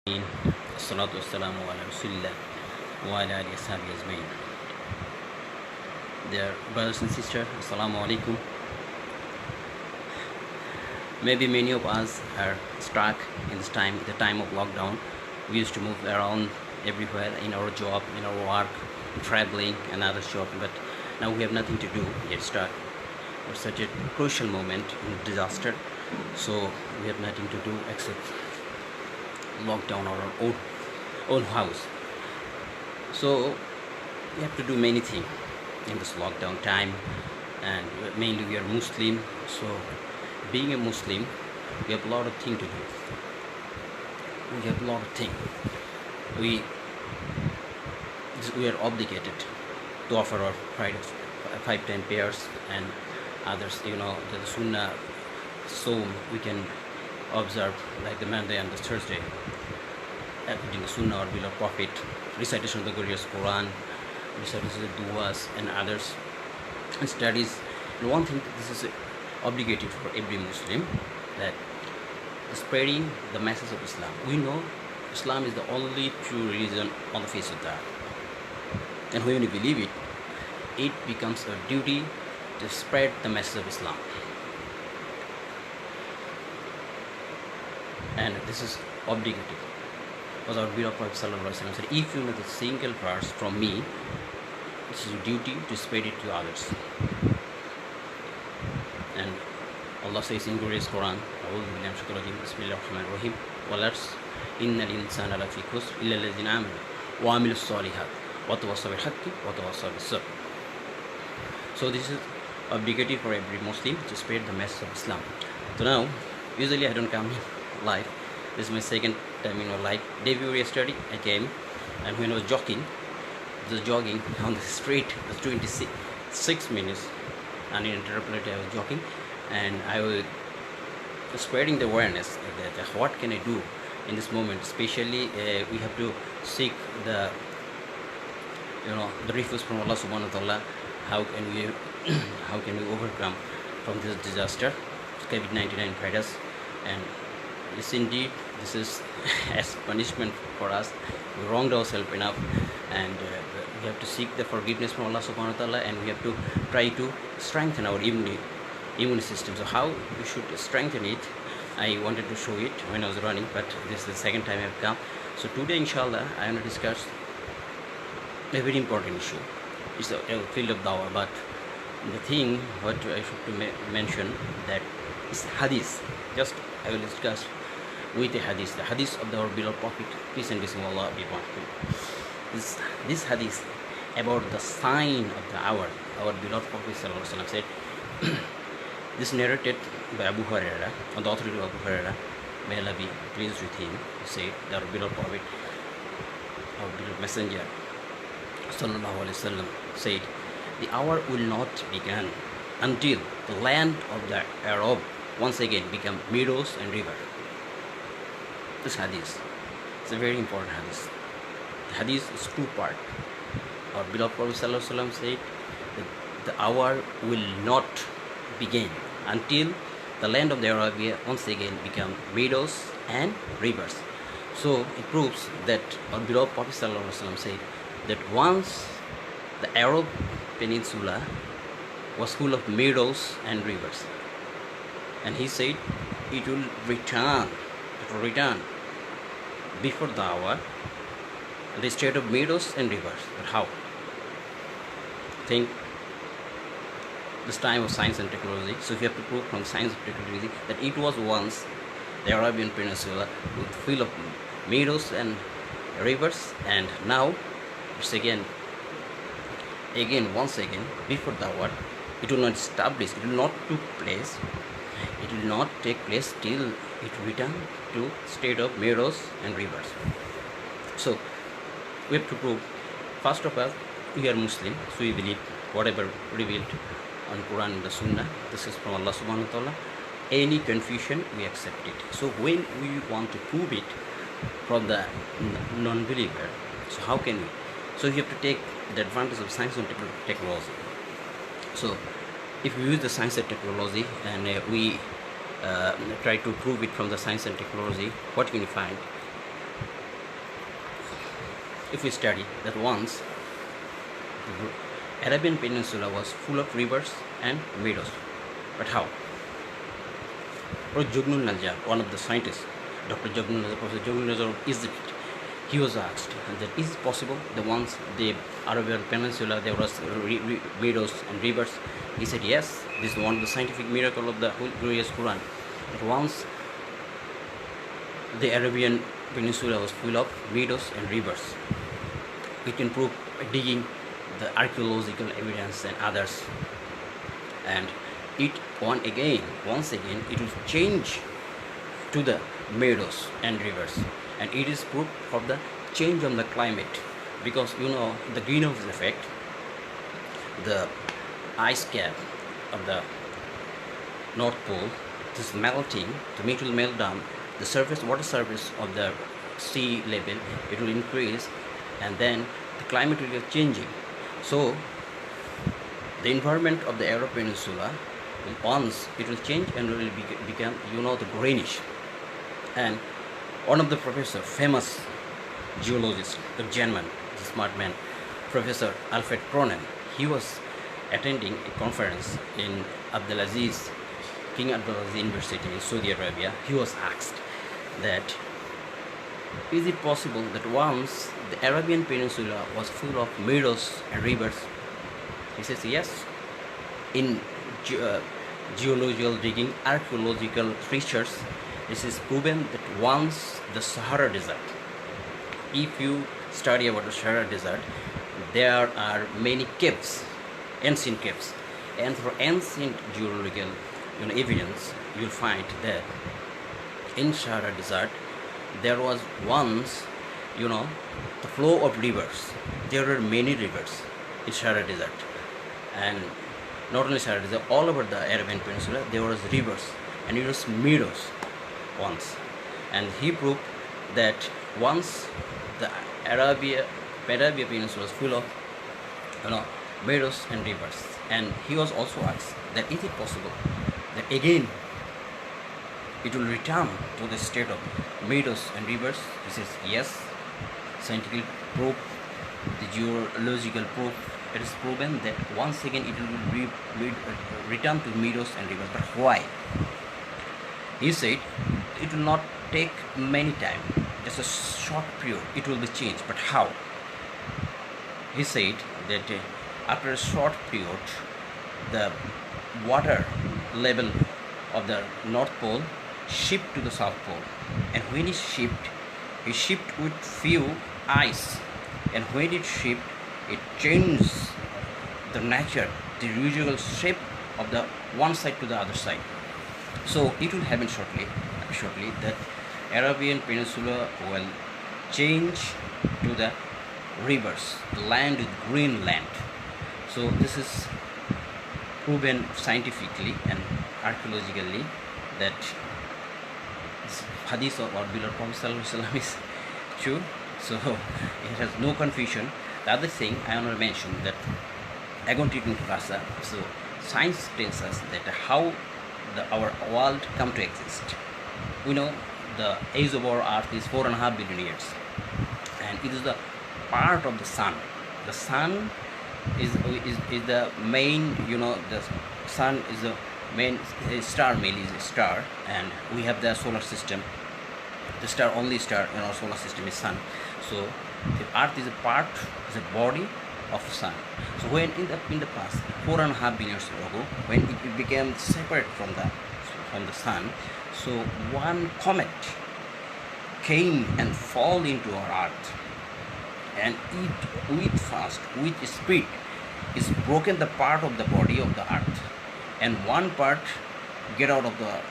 Salatu wassalamu ala Rasulillah wa ala alihi washabihi ajmain. Dear brothers and sisters, Assalamu alaikum. Maybe many of us are stuck in this time, the time of lockdown. We used to move around everywhere in our job, in our work, traveling and other job, but now we have nothing to do. We are stuck at such a crucial moment in disaster. So we have nothing to do except lock down our own house. So we have to do many things in this lockdown time, and mainly we are Muslim. So being a Muslim, we have a lot of things to do. We have a lot of things. We we are obligated to offer our five, 10 prayers and others. The Sunnah, so we can observe like the Monday and the Thursday, according to Sunnah or below Prophet, recitation of the glorious Quran, recitation of the duas and others, and studies. And one thing, this is obligated for every Muslim, that spreading the message of Islam. We know Islam is the only true religion on the face of the earth, and when you believe it, it becomes a duty to spread the message of Islam. And this is obligated, because our beloved Prophet ﷺ said, if you know the single verse from me, this is your duty to spread it to others. And Allah says in glorious Quran, Bismillahir-Rahmanir-Rahim, وَالْعَصْرِ إِنَّ الْإِنسَانَ لَفِي خُسْرٍ إِلَّا الَّذِينَ آمَنُوا وَعَمِلُوا الصَّالِحَاتِ وَتَوَاصَوْا بِالْحَقِّ وَتَوَاصَوْا بِالصَّبْرِ. So this is obligatory for every Muslim to spread the message of Islam. So now, usually I don't come live. This is my second time in live. Day before yesterday I came, and when I was jogging on the street, it was 26 minutes uninterrupted. I was jogging, and I was spreading the awareness that what can I do in this moment. Especially we have to seek the refuge from Allah subhanahu wa ta'ala. How can we overcome from this disaster, COVID-19 virus? And yes, indeed, this is as punishment for us. We wronged ourselves enough, and we have to seek the forgiveness from Allah subhanahu wa ta'ala, and we have to try to strengthen our immune system. So how we should strengthen it, I wanted to show it when I was running, but this is the second time I have come. So today, inshallah, I am going to discuss a very important issue. It's the field of dawah, but the thing what I should mention, that is hadith. Just I will discuss with the hadith of our beloved Prophet, peace and blessing of Allah be upon him. This hadith about the sign of the hour, our beloved Prophet said, this narrated by Abu Hurairah, on the authority of Abu Hurairah, may Allah be pleased with him. He said that our beloved Prophet, our beloved Messenger sallallahu alaihi wasallam said, the hour will not begin until the land of the Arab once again become meadows and river. This hadith is a very important hadith. The hadith is two part. Our beloved Prophet ﷺ said that the hour will not begin until the land of the Arabia once again become meadows and rivers. So it proves that our beloved Prophet ﷺ said that once the Arab Peninsula was full of meadows and rivers, and he said it will return before the hour, the state of meadows and rivers. But how? Think this time of science and technology. So we have to prove from science and technology that it was once the Arabian Peninsula full of meadows and rivers, and now it's once again before the hour. It will not establish, it will not take place till it return to state of meadows and rivers. So we have to prove, first of all, we are Muslim, so we believe whatever revealed on Quran and the Sunnah, this is from Allah subhanahu wa ta'ala. Any confusion, we accept it. So when we want to prove it from the non-believer, so how can we? So you have to take the advantage of science and technology. So if we use the science and technology, and we try to prove it from the science and technology, what can you find? if we study that once the Arabian Peninsula was full of rivers and meadows. But how? Jugnul Najjar, one of the scientists, Dr. Jugnul Najjar, Professor Jugnul Najjar of Egypt, he was asked that is it possible that once the Arabian Peninsula there was meadows and rivers? He said yes, this is one of the scientific miracle of the glorious Quran. That once the Arabian Peninsula was full of meadows and rivers. We can prove by digging the archaeological evidence and others, and it once again it will change to the meadows and rivers, and it is proof of the change on the climate, because the greenhouse effect, the ice cap of the North Pole, this melting, the meat will melt down, the water surface of the sea level, it will increase, and then the climate will be changing. So the environment of the Arab Peninsula, once it will change and will become the greenish. And one of the professor, famous geologist, the German, the smart man, Professor Alfred Cronen, he was attending a conference in King Abdulaziz University in Saudi Arabia. He was asked that is it possible that once the Arabian Peninsula was full of meadows and rivers? He says yes. In geological digging, archaeological research, this is proven that once the Sahara Desert, if you study about the Sahara Desert, there are many caves, ancient caves, and for ancient geological evidence, you'll find that in Sahara Desert there was once the flow of rivers. There were many rivers in Sahara Desert, and not only Sahara Desert, all over the Arabian Peninsula there was rivers and it was meadows once. And he proved that once the Arabia Peninsula was full of meadows and rivers. And he was also asked that is it possible that again it will return to the state of meadows and rivers? He says yes, scientific proof, the geological proof, it is proven that once again it will return to meadows and rivers. But why? He said it will not take many time, just a short period it will be changed. But how? He said that after a short period the water level of the North Pole shift to the South Pole, and when he shift with few ice, and when it shift, it changes the nature, the usual shape of the one side to the other side. So it will happen shortly that Arabian Peninsula will change to the rivers, the land is green land. So this is proven scientifically and archaeologically that hadith of our beloved Prophet is true. So it has no confusion. The other thing I want to mention that Agontikin Rasa, so science tells us that how our world come to exist. We know the age of our earth is 4.5 billion years, and it is the part of the sun. The sun is the main, the sun is the main star, mainly is a star, and we have the solar system. The only star in our solar system is sun. So the earth is a body of sun. So when in the past 4.5 billion years ago, when it became separate from the sun, so one comet came and fall into our earth, and it with speed is broken the part of the body of the earth, and one part get out of the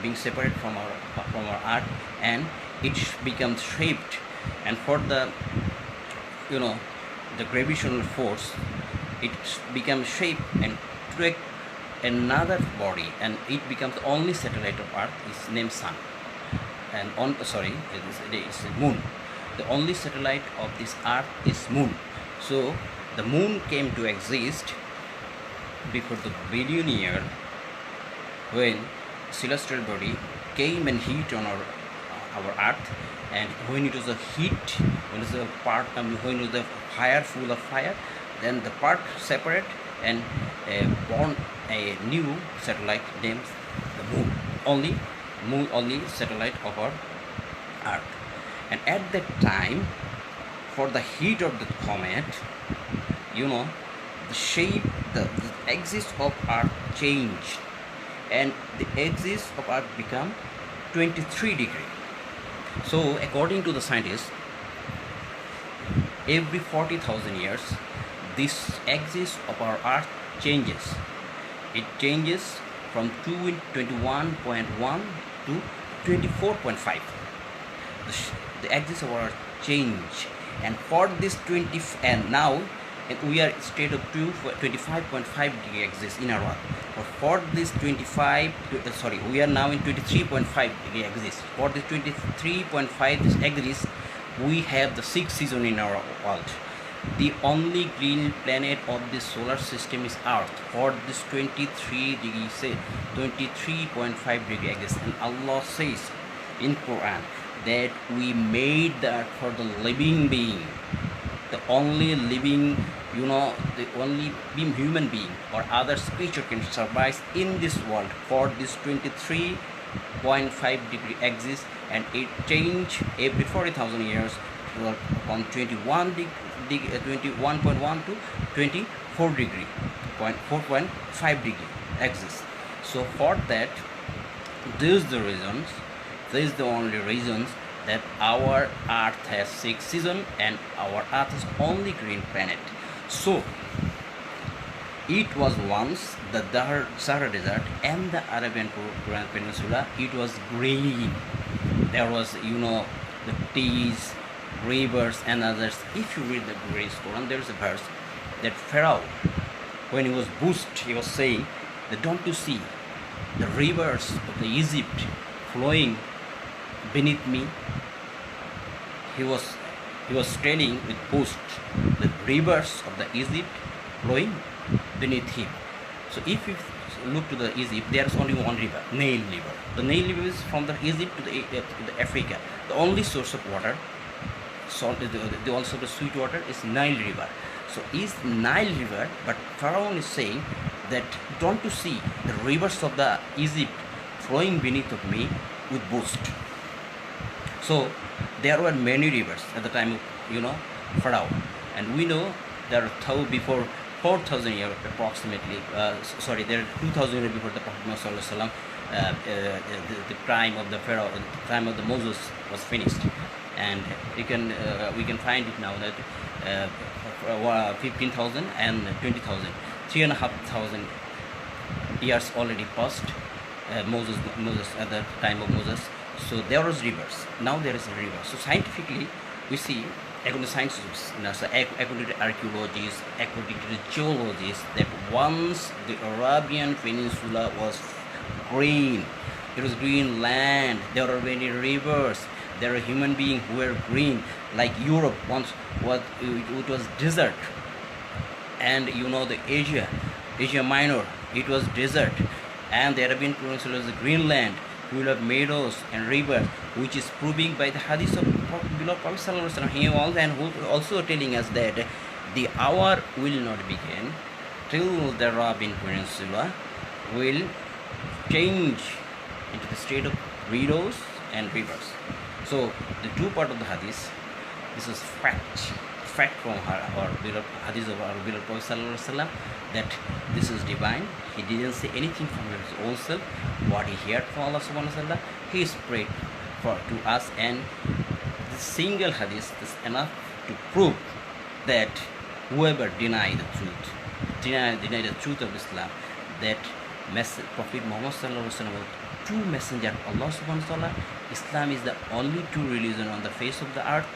being separate from our earth, and it becomes shaped, and for the the gravitational force, it becomes shaped and take another body, and it becomes the only satellite of earth is named sun, and it is moon. The only satellite of this earth is moon. So the moon came to exist before the billion year, when celestial body came and hit on our earth, and when it was a heat, when it was a part, when it was the fire, full of fire, then the part separate and born a new satellite named the moon only satellite of our earth. And at that time, for the heat of the comet, you know, the shape, the axis of earth changed, and the axis of earth become 23 degree. So according to the scientists, every 40,000 years this axis of our earth changes. It changes from 21.1 to 24.5. The axis of our earth change, and for this 20, and now we are state of 25.5 degree axis in our earth. For this 25, we are now in 23.5 degree axis. For this 23.5 this axis, we have the 6 season in our world. The only green planet of this solar system is Earth. For this 23 degree, say 23.5 degree axis, and Allah says in Quran that we made the earth for the living being, the only living, the only human being or other creature can survive in this world for this 23.5 degree axis, and it change every 40,000 years from 21.1 to 24 degree, 4.5 degree axis. So for that, these are the only reasons that our earth has 6 seasons and our earth is only green planet. So it was once the Sahara Desert and the Arabian Peninsula, it was green. There was, the trees, rivers and others. If you read the Great Quran, there is a verse that Pharaoh, when he was bushed, he was saying that don't you see the rivers of the Egypt flowing beneath me? He was telling with boast the rivers of the Egypt flowing beneath him. So if you look to the Egypt, there is only one river, Nile River. The Nile River is from the Egypt to the Africa. The only source of water, also the sweet water, is Nile River. So is Nile River, but Pharaoh is saying that don't you see the rivers of the Egypt flowing beneath of me with boast. So there were many rivers at the time of Pharaoh, and we know there are before 4,000 years approximately. There are 2,000 years before the Prophet Muhammad the time of the Pharaoh, the time of the Moses was finished, and we can find it now that 15,000 and 20,000, 3,500 years already passed. Moses at the time of Moses. So there was rivers. Now there is a river. So scientifically, we see, according to scientists, according to archaeologists, according to the geologists, that once the Arabian Peninsula was green. It was green land. There were many rivers. There are human beings who were green. Like Europe once it was desert, and the Asia Minor, it was desert, and the Arabian Peninsula is a green land. We will have meadows and rivers, which is proving by the hadith of beloved Prophet Sallallahu Alaihi Wasallam. He also telling us that the hour will not begin till the Arabian Peninsula will change into the state of meadows and rivers. So the two part of the hadith, this is fact from our beloved hadith of our beloved Prophet Sallallahu Alaihi Wasallam, that this is divine. He didn't say anything from his own self. What he heard from Allah Subhanahu wa Taala, he spread to us, and this single hadith is enough to prove that whoever deny the truth of Islam, that Prophet Muhammad Sallallahu Alaihi Wasallam was true messenger of Allah Subhanahu wa Taala. Islam is the only true religion on the face of the earth,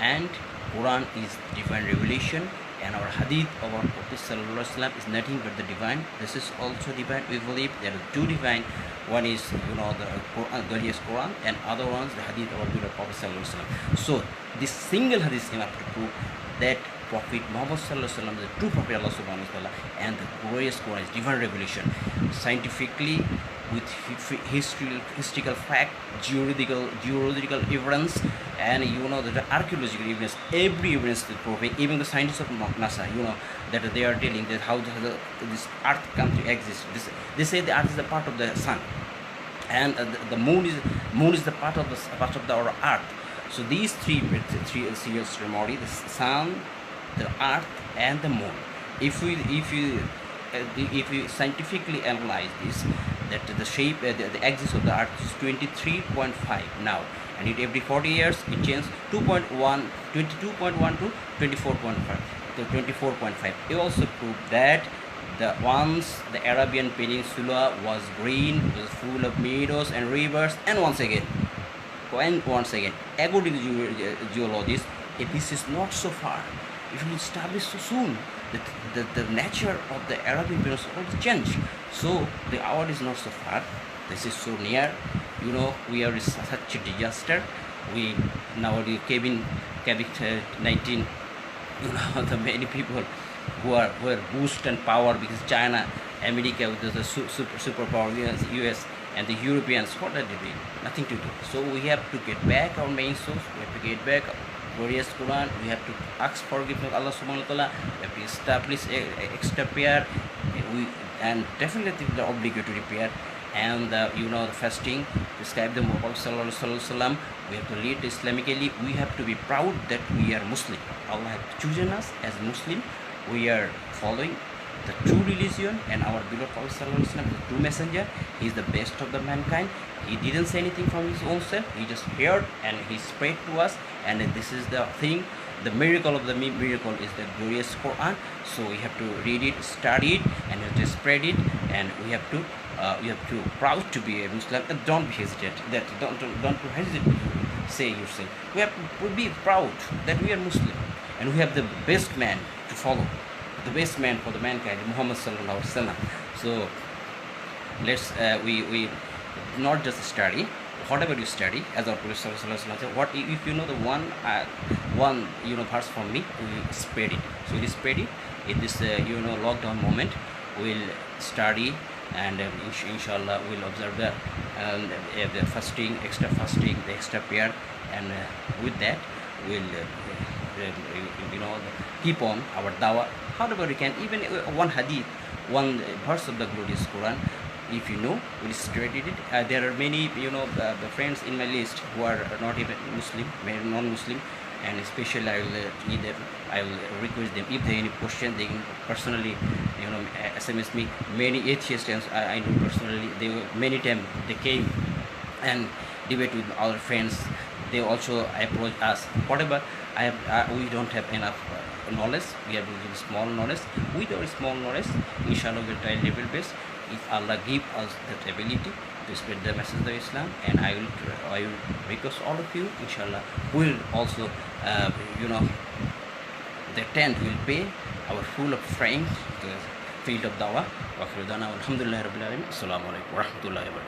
and Quran is divine revelation, and our hadith of our Prophet Sallallahu Alaihi Wasallam is nothing but the divine. This is also divine. We believe there are two divine. One is the Quran, glorious Quran, and other ones the hadith of our beloved Prophet Sallallahu Alaihi Wasallam. So this single hadith is enough to prove that Prophet Muhammad Sallallahu Alaihi Wasallam is the true Prophet Allah Subhanahu wa Taala, and the glorious Quran is divine revelation. Scientifically, with historical fact, geological evidence, and the archaeological evidence. Every evidence that proving, even the scientists of NASA, that they are telling that how this Earth come to exist. They say the Earth is a part of the sun, and the moon is the part of our Earth. So these three serial memory: the sun, the Earth, and the moon. If we scientifically analyze this, that the shape, the axis of the Earth is 23.5 now, and every 40 years it changes 22.1 to 24.5 to 24.5. It also proved that once the Arabian Peninsula was green, was full of meadows and rivers, and once again, according to geologists, this is not so far. It will establish so soon that the nature of the Arabian Peninsula will change. So the hour is not so far. This is so near. We are in such a disaster. We nowadays COVID-19. The many people who are boost and power because China, America with the superpower US, and the Europeans, what are they doing? Nothing to do. So we have to get back our main source. We have to get back glorious Quran. We have to ask forgiveness Allah subhanahu wa ta'ala. We have to establish extra prayer. And definitely the obligatory prayer, and the fasting, describe the Muhammad sallallahu alaihi wasallam. We have to lead Islamically. We have to be proud that we are Muslim. Allah has chosen us as Muslim. We are following the true religion, and our beloved Prophet sallallahu alaihi wasallam, the true messenger. He is the best of the mankind. He didn't say anything from his own self. He just heard and he spread to us. And this is the thing. The miracle of the miracle is the glorious Quran. So we have to read it, study it, and we have to spread it. And we have to proud to be a Muslim. And don't be hesitant. Don't hesitate to say yourself. We have to be proud that we are Muslim, and we have the best man to follow, the best man for the mankind, Muhammad sallallahu alaihi wasallam. So let's we not just study. Whatever you study, as our Prophet sallallahu alaihi wasallam said, what if you know the one verse from me, we spread it. So we spread it in this lockdown moment. We'll study, and inshallah we'll observe the fasting, extra fasting, the extra prayer, and with that we'll keep on our dawah. However we can, even one hadith, one verse of the glorious Quran, if we'll study it. There are many the friends in my list who are not even Muslim, non-Muslim, and especially I will request them, if they have any question, they can personally SMS me. Many atheists, I know personally, many times they came and debate with our friends. They also approach us. Whatever we don't have enough knowledge. We have small knowledge. With our small knowledge, inshallah we'll try level best. If Allah give us that ability to spread the message of Islam, and I will request all of you, inshallah, will also the tent will pay our full of frame to the field of dawah. Wa akhiru da'wana alhamdulillahi rabbil alamin. Assalamu alaikum wa rahmatullahi wa barakatuh.